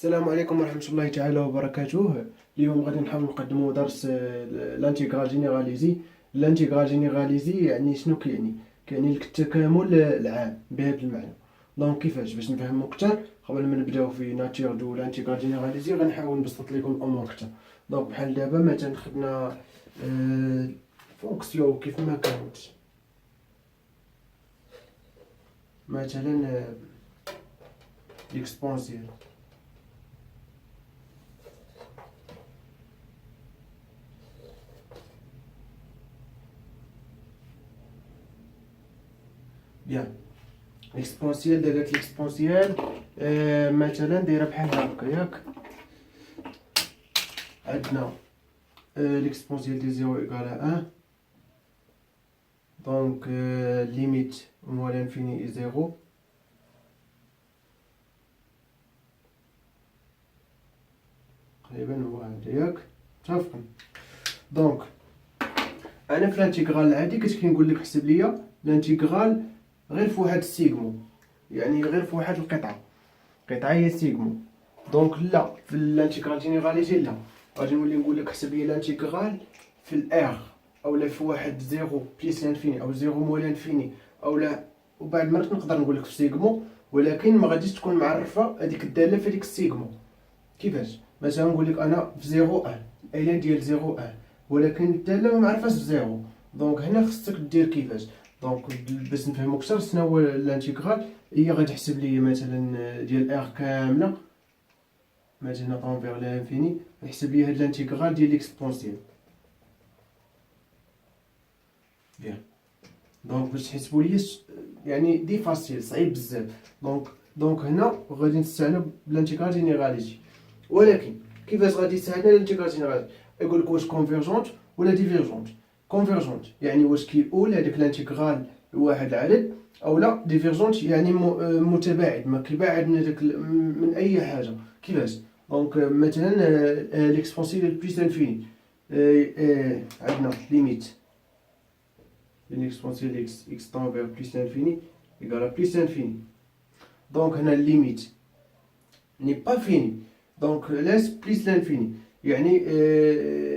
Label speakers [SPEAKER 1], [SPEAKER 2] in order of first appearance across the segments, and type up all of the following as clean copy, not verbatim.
[SPEAKER 1] السلام عليكم ورحمة الله تعالى وبركاته. اليوم غادي نحاول نقدموا درس لانتيغرال جينيراليزي. الانتيغرال جينيراليزي يعني شنو كيعني لك التكامل العام بهذا المعنى. دونك كيفاش باش نفهمو اكثر قبل ما نبداو في ناتير دو لانتيغرال جينيراليزي غنحاول نبسط لكم الامور اكثر. دونك بحال دابا مثلا خدنا فونكسيون كيف ما كانت، مثلا ليكسبونسيال بيان. ليكسبونسيال دارت ليكسبونسيال مثلا دايره بحال هكا ياك. عندنا ليكسبونسيال دي 0 ايكال 1، دونك ليميت موال انفيني اي 0. تقريبا هو هذا ياك، متفقين؟ دونك انا في الانتيغرال العادي كنت كنقول لك حسب ليا الانتيغرال غير في واحد السيغمو، يعني غير في واحد القطعه هي سيغمو. دونك لا، في الانتيغرال جينيراليزي لا، غادي نولي نقول لك حسب لي الانتيغرال في الار، اولا في واحد 0 بليس لانفيني او 0 موال انفيني، اولا وبعد مرات نقدر نقول لك في سيغمو، ولكن ما غاديش تكون معرفه هذيك الداله في هذيك السيغمو. كيفاش؟ مثلا نقول لك انا في 0 1 الين ديال 0 1، ولكن الداله ما معرفاش في 0. دونك هنا خصك دير كيفاش. دونك باش نفهمو اكثر شنو هو الانتيغرال، هي غادي تحسب لي مثلا ديال ار كامله مثلا طونفيغ لانفيني، نحسب لي هاد الانتيغرال ديال ليكسبونسيال. بيان. دونك باش تحسبوا لي يعني دي فاسيل صعيب بزاف. دونك هنا غادي نستعملوا بالانتيغرال جينيراليزي، ولكن كيفاش غادي تساعدنا الانتيغرال جينيراليزي؟ يقول لك واش كونفيرجونت ولا ديفيرجونت. كونفيرجونت يعني واش كيقول هذاك الانتيغرال لواحد العدد، او لا ديفيرجونت يعني متباعد، ما كيبعد من هذاك من اي حاجه. كيفاش؟ دونك مثلا ليكسبونسيال بليس انفيني، عندنا ليميت ليكسبونسيال اكس طونفيغ بليس انفيني ايكال بليس انفيني. دونك هنا ليميت ني با فيني، دونك لاس بليس لانفيني يعني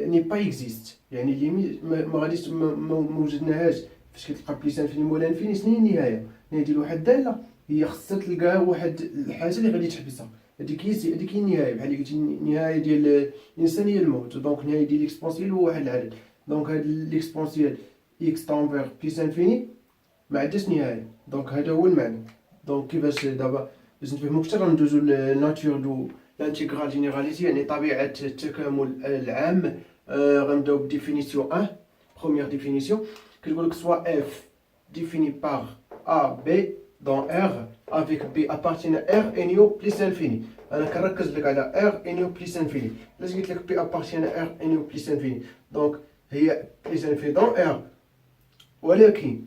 [SPEAKER 1] ني با اكزيست، يعني ليميت ما غاديش ما وجدناهاش. فاش كتلقى بليس انفيني مولا انفيني شنو هي النهايه؟ النهايه ديال واحد الداله هي خصها تلقى واحد الحاجه اللي غادي تحبسها، هذيك هي النهايه. بحال اللي قلتي النهايه ديال الانسان هي الموت، دونك النهايه ديال ليكسبونسيال هو واحد العدد. دونك هاد ليكسبونسيال اكس طونفيغ بليس انفيني ما عندهاش نهايه. دونك هذا هو المعنى. دونك كيفاش دابا باش نفهمو اكثر غندوزو لناتور دو لانتيغرال جينيراليزي، يعني طبيعه التكامل العام. غنبداو بديفينيسيون 1. بروميير ديفينيسيون كتقول لك سوا اف défini par A, B dans R avec B appartient à R NU plus infini. أنا كنركز لك على R NU plus infini. علاش قلت لك B appartient à R NU plus infini؟ دونك هي plus infini dans R، ولكن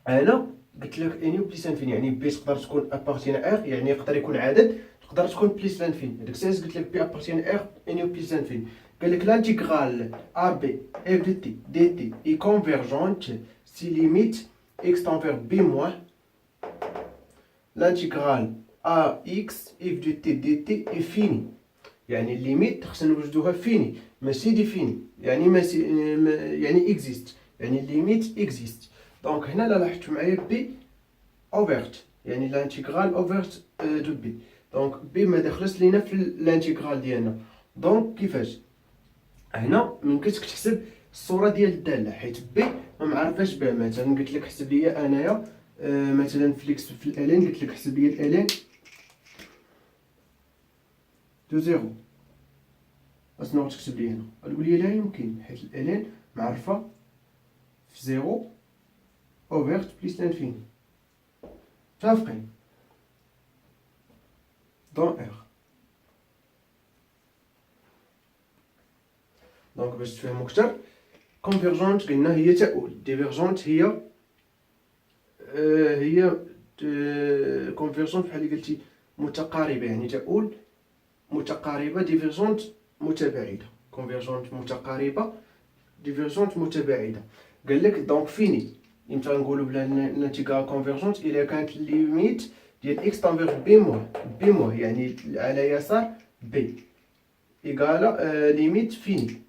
[SPEAKER 1] أنا قلت لك NU plus infini يعني B تقدر تكون appartient à R، يعني يقدر يكون عدد، تقدر تكون plus l'infini. هذاك الساعة قلت لك B appartient à R NU plus infini. قال لك l'intégrale AB f de t dt est convergente si limite x tend vers b moins l'intégrale ax f de t dt est finie. يعني الليميت خصنا نوجدوها فيني ماشي ديفيني، يعني ماشي يعني اكزيست، يعني الليميت اكزيست. دونك هنا لا لاحظتوا معايا بي اوفرت، يعني لانتيغرال اوفرت دو بي. دونك بي ما داخلش لينا في الانتيغرال ديالنا. دونك كيفاش؟ هنا ميمكنش تحسب الصوره ديال الداله، حيت بي ما معرفاش بها. مثلا قلت لك حسب لي انايا مثلا في الالين، قلت لك حسب لي الالين دو زيرو، اشنو غتكتب لي هنا؟ غتقول لي لا يمكن، حيت الالين معرفه في زيرو اوفرت بليس لانفيني. متفقين؟ دون ار. دونك باش تفهموا اكثر، كونفيرجونت قلنا هي تؤول، ديفيرجونت هي كونفيرجونت بحال اللي قلتي متقاربه، يعني تؤول متقاربه. ديفيرجونت متباعده. كونفيرجونت متقاربه، ديفيرجونت متباعده. قال لك دونك فيني امتى نقولوا بلا الانتيغرال كونفيرجونت؟ الا كانت ليميت ديال اكس تنفيغ بي موان يعني على يسار بي ايكالا ليميت فيني.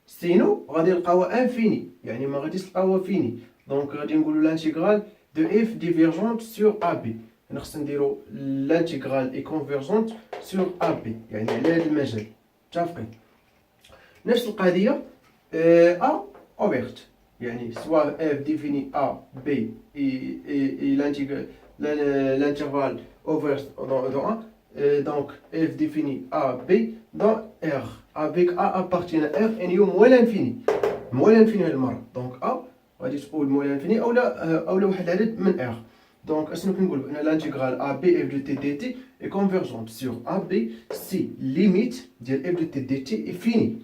[SPEAKER 1] سينو غادي نلقاوها انفيني يعني ما غاديش تلقاوها فيني. دونك غادي نقولوا لانتيغرال دو اف ديفيرجونت سور ا بي. خصنا نديرو لانتيغرال اي كونفيرجونت سور ا بي يعني على هذا المجال. متفقين؟ نفس القضيه ا اوبرت يعني سوا اف ديفيني ا بي اي l'intervalle ouvert dans A, donc f définit A, B dans R, avec A appartient à R et nous moins l'infini المرة. donc A غادي تقول moins l'infini أو واحد العدد من R. donc أشنو كنقولو أن l'intégrale A B f de t dt est convergente sur A B si limite ديال f de t dt est finie.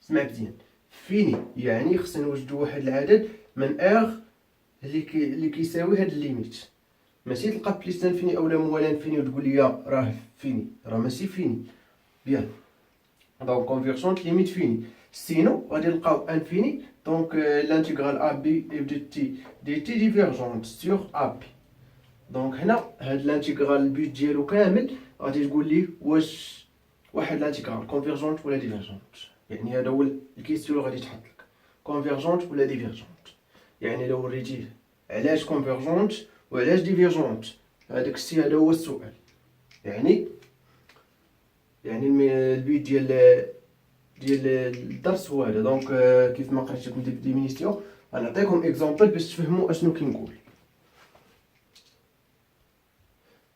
[SPEAKER 1] اسمع مزيان فيني يعني خصنا نوجدو واحد العدد من R اللي كيساوي هاد الليميت. ماشي تلقى بليس انفيني اولا موال انفيني وتقول لي راه فيني، راه ماشي فيني. بيان دونك كونفيرجونت ليميت فيني. سينو غادي نلقاو انفيني دونك لانتيغرال ا بي اف دي تي ديفيرجونت سور ا بي. دونك هنا هاد لانتيغرال البيت ديالو كامل غادي تقول لي واش واحد لانتيغرال كونفيرجونت ولا ديفيرجونت. يعني هذا هو الكيستيون اللي غادي تحط لك كونفيرجونت ولا ديفيرجونت. يعني لو وريتيه علاش كونفيرجونت وعلاش ديفيرجونت هذاك الشيء هذا هو السؤال. يعني البيت ديال الدرس هو هذا. دونك كيف ما قريت لكم ديك ديمينيسيون غنعطيكم اكزامبل باش تفهموا اشنو كنقول.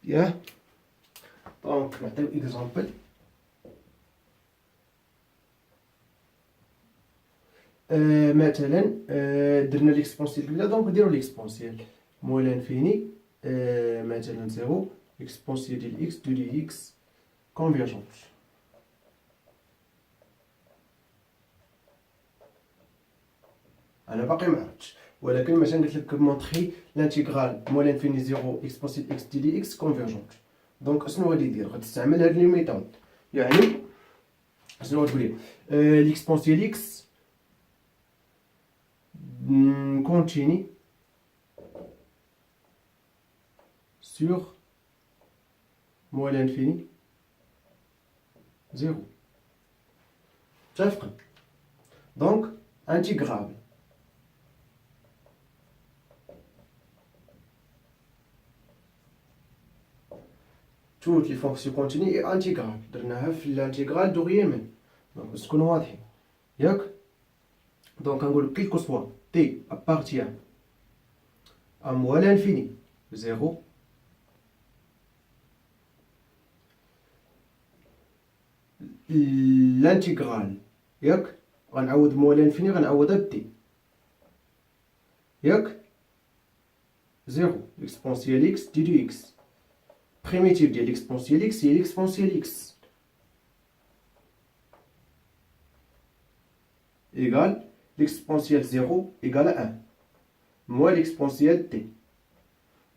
[SPEAKER 1] ياه دونك نعطيو اكزامبل. مثلا درنا ليكسبونسيال قبيله دونك نديرو ليكسبونسيال موال انفيني مثلا زيرو اكسبونسيال ديال اكس دو دي اكس كونفيرجونت. انا باقي ما عرفتش ولكن مثلا قلت لك مونطري لانتيغرال موال انفيني زيرو اكسبونسيال اكس دي دي اكس كونفيرجونت. دونك اشنو غادي يدير؟ غادي تستعمل هاد لي ميثود. يعني اشنو غتقول لي ليكسبونسيال اكس continue sur moins l'infini 0. متفقين؟ donc intégrable toutes les fonctions continues et intégrable. درناها في الانتيغرال دو ريمن دونك باش تكونوا واضحين ياك. دونك نقول quel que soit t appartient à moins l'infini 0 l'intégrale ياك غنعوض موال l'infini غنعوضها ب t ياك 0 l'exponentielle x d du x. primitive ديال l'exponentielle x هي l'exponentielle x égale l'exponentielle 0 égale à 1 moins l'exponentielle t.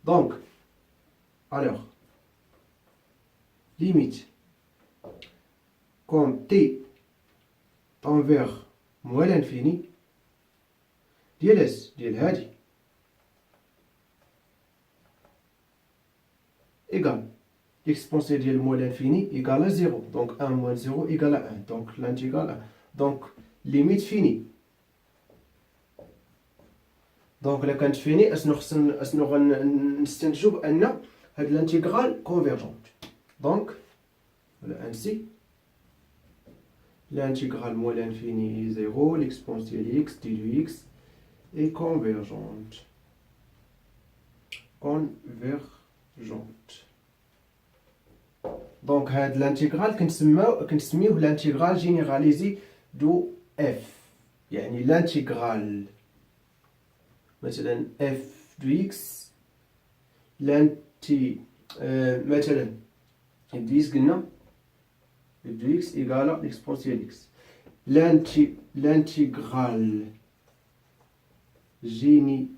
[SPEAKER 1] Donc, alors, limite, comme t tend vers moins l'infini, ديال اس ديال هادي égale l'exponentielle ديال moins l'infini égale à 0. Donc 1 moins 0 égale à 1. Donc l'intégrale 1. Donc limite finie. دونك الا كانت فيني اشنو غنستنتجو بان هاد الانتيغرال كونفيرجونت. دونك ولا انسي l'intégrale moins l'infini 0 l'exponentielle x d du x est convergente. دونك هاد الانتيغرال كنسميوه الانتيغرال جينيراليزي دو اف. يعني الانتيغرال مثلا f de x مثلا f de x قلنا f de x égale l'exponentielle x. l'intégrale généralisée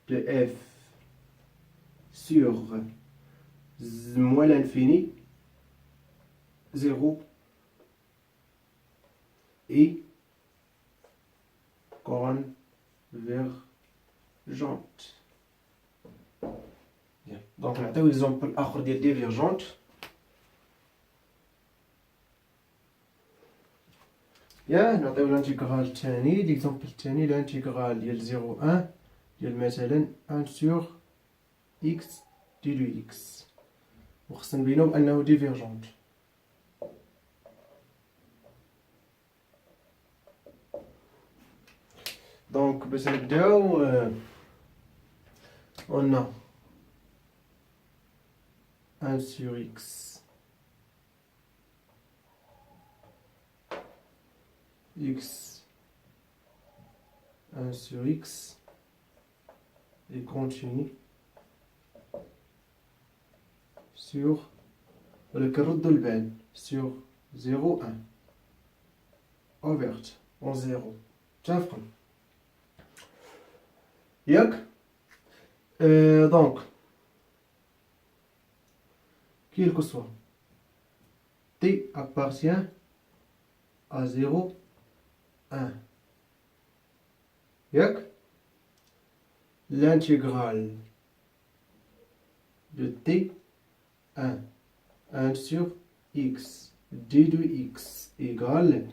[SPEAKER 1] de f sur moins l'infini 0 et convergente. دونك نعطيو اكزومبل اخر ديال ديفيرجونت. نعطيو الانتيغرال الثاني، ليكزومبل الثاني الانتيغرال ديال 0 ديال مثلا 1 سور اكس دي دو اكس، وخصنا نبينو بانه ديفيرجونت. دونك باش نبداو قلنا 1 sur x x 1 sur x est continu sur ولا كنردو البال sur 0 1 ouverte en 0. متفقين ياك؟ دونك quel que soit t appartient à 0 1 ياك؟ l'intégrale de t 1 sur x d de x égale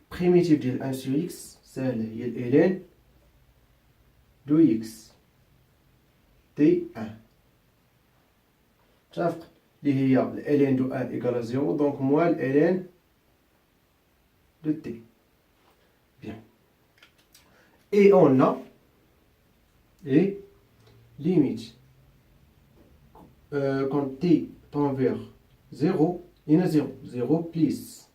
[SPEAKER 1] primitive ديال 1 sur x سهلة، هي ln de x t 1 متفق، اللي هي ln de 1 égale 0 donc moins ln de t. Bien. Et on a et limite quand t tend vers 0 هنا 0 plus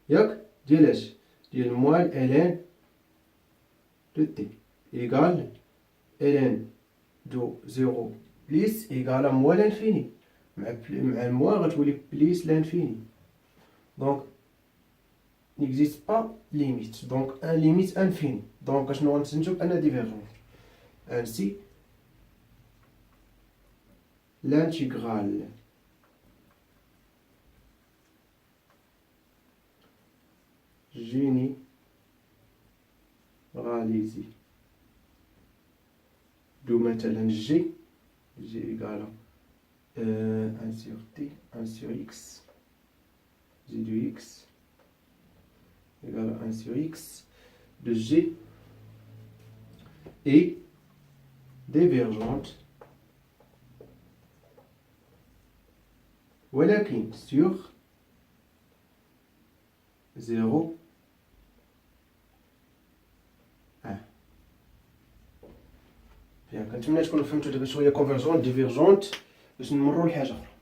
[SPEAKER 1] ياك ديال اش؟ ديال موال ln de t égale ln de 0 plus égale à moins l'infini. مع الموال غتولي plus l'infini. Donc n'existe pas limite, donc un limite infini. Donc شنو غنستنتجو بأن divergent. Ainsi l'intégrale généralisée de مثلا g égale 1 sur t 1 sur x g de x égale 1 sur x de g est divergente ولكن sur 0 1. كنتمنى تكونوا فهمتوا دابا شويه كونفيرجونت ديفيرجونت باش نمروا لحاجه اخرى.